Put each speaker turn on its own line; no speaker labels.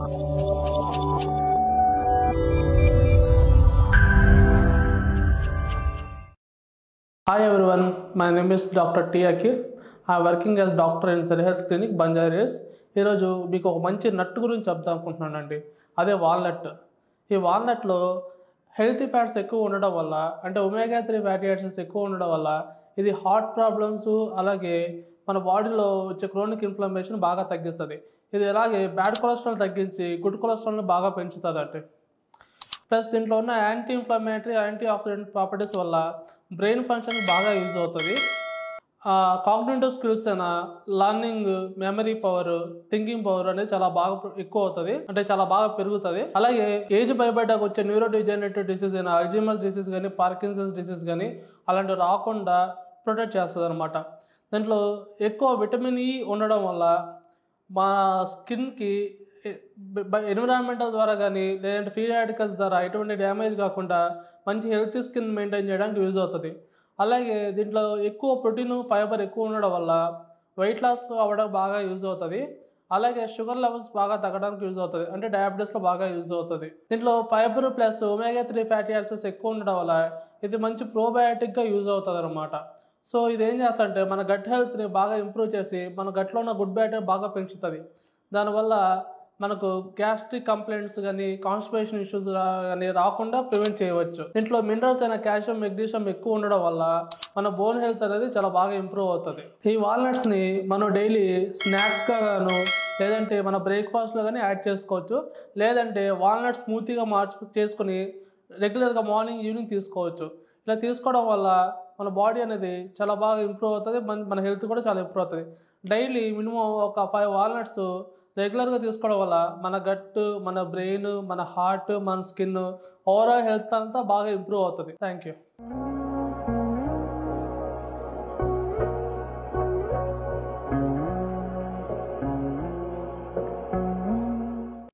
Hi everyone, my name is Dr. T. Akir. I am working as doctor in Cell Health Clinic, Banjaris. ఈరోజు మీకు ఒక మంచి నట్టు గురించి చెప్దాం అనుకుంటున్నానండి. అదే వాల్నట్. ఈ వాల్నట్లో హెల్తీ ఫ్యాట్స్ ఎక్కువ ఉండడం వల్ల, అంటే ఒమేగా 3 ఫ్యాటీ యాసిడ్స్ ఎక్కువ ఉండడం వల్ల ఇది హార్ట్ ప్రాబ్లమ్స్, అలాగే మన బాడీలో వచ్చే క్రోనిక్ ఇన్ఫ్లమేషన్ బాగా తగ్గిస్తుంది. ఇది అలాగే బ్యాడ్ కొలెస్ట్రాల్ తగ్గించి గుడ్ కొలెస్ట్రాల్ని బాగా పెంచుతుంది అంటే. ప్లస్ దీంట్లో ఉన్న anti inflammatory, anti oxidant properties వల్ల బ్రెయిన్ ఫంక్షన్ బాగా యూజ్ అవుతుంది. కాగ్నిటివ్ స్కిల్స్ అయినా learning, memory power, thinking power అనేది చాలా బాగా ఎక్కువ అవుతుంది, అంటే చాలా బాగా పెరుగుతుంది. అలాగే ఏజ్ భయపడ్డాక వచ్చే న్యూరో డిజనరేటివ్ డిసీజ్ అయినా అల్జీమర్స్ డిసీజ్ కానీ, పార్కిన్సన్స్ డిసీజ్ కానీ అలాంటివి రాకుండా ప్రొటెక్ట్ చేస్తుంది అనమాట. దాంట్లో ఎక్కువ విటమిన్ ఈ ఉండడం వల్ల మా స్కిన్కి ఎన్విరాన్మెంటల్ ద్వారా కానీ, లేదంటే ఫ్రీ రాడికల్స్ ద్వారా ఎటువంటి డ్యామేజ్ కాకుండా మంచి హెల్తీ స్కిన్ మెయింటైన్ చేయడానికి యూజ్ అవుతుంది. అలాగే దీంట్లో ఎక్కువ ప్రోటీన్, ఫైబర్ ఎక్కువ ఉండడం వల్ల వెయిట్ లాస్ అవ్వడం బాగా యూజ్ అవుతుంది. అలాగే షుగర్ లెవెల్స్ బాగా తగ్గడానికి యూజ్ అవుతుంది, అంటే డయాబెటీస్లో బాగా యూజ్ అవుతుంది. దీంట్లో fibre plus omega 3 fatty acids ఎక్కువ ఉండడం వల్ల ఇది మంచి ప్రోబయాటిక్గా యూజ్ అవుతుంది అనమాట. సో ఇది ఏం చేస్తుంటే మన గట్ హెల్త్ని బాగా ఇంప్రూవ్ చేసి మన గట్లో ఉన్న గుడ్ బ్యాక్టీరియా బాగా పెంచుతుంది. దానివల్ల మనకు గ్యాస్ట్రిక్ కంప్లైంట్స్ కానీ, కాన్స్టిపేషన్ ఇష్యూస్ కానీ రాకుండా ప్రివెంట్ చేయవచ్చు. దీంట్లో మినరల్స్ అయిన కాల్షియం, మెగ్నీషియం ఎక్కువ ఉండడం వల్ల మన బోన్ హెల్త్ అనేది చాలా బాగా ఇంప్రూవ్ అవుతుంది. ఈ వాల్నట్స్ని మనం డైలీ స్నాక్స్గా గాను, లేదంటే మన బ్రేక్ఫాస్ట్లో కానీ యాడ్ చేసుకోవచ్చు. లేదంటే వాల్నట్ స్మూతీగా చేసుకుని రెగ్యులర్గా మార్నింగ్, ఈవినింగ్ తీసుకోవచ్చు. ఇలా తీసుకోవడం వల్ల మన బాడీ అనేది చాలా బాగా ఇంప్రూవ్ అవుతుంది, మన హెల్త్ కూడా చాలా ఇంప్రూవ్ అవుతుంది. డైలీ మినిమం ఒక 5 వాల్నట్స్ రెగ్యులర్గా తీసుకోవడం వల్ల మన గట్, మన బ్రెయిన్, మన హార్ట్, మన స్కిన్, ఓవరాల్ హెల్త్ అంతా బాగా ఇంప్రూవ్ అవుతుంది. Thank you.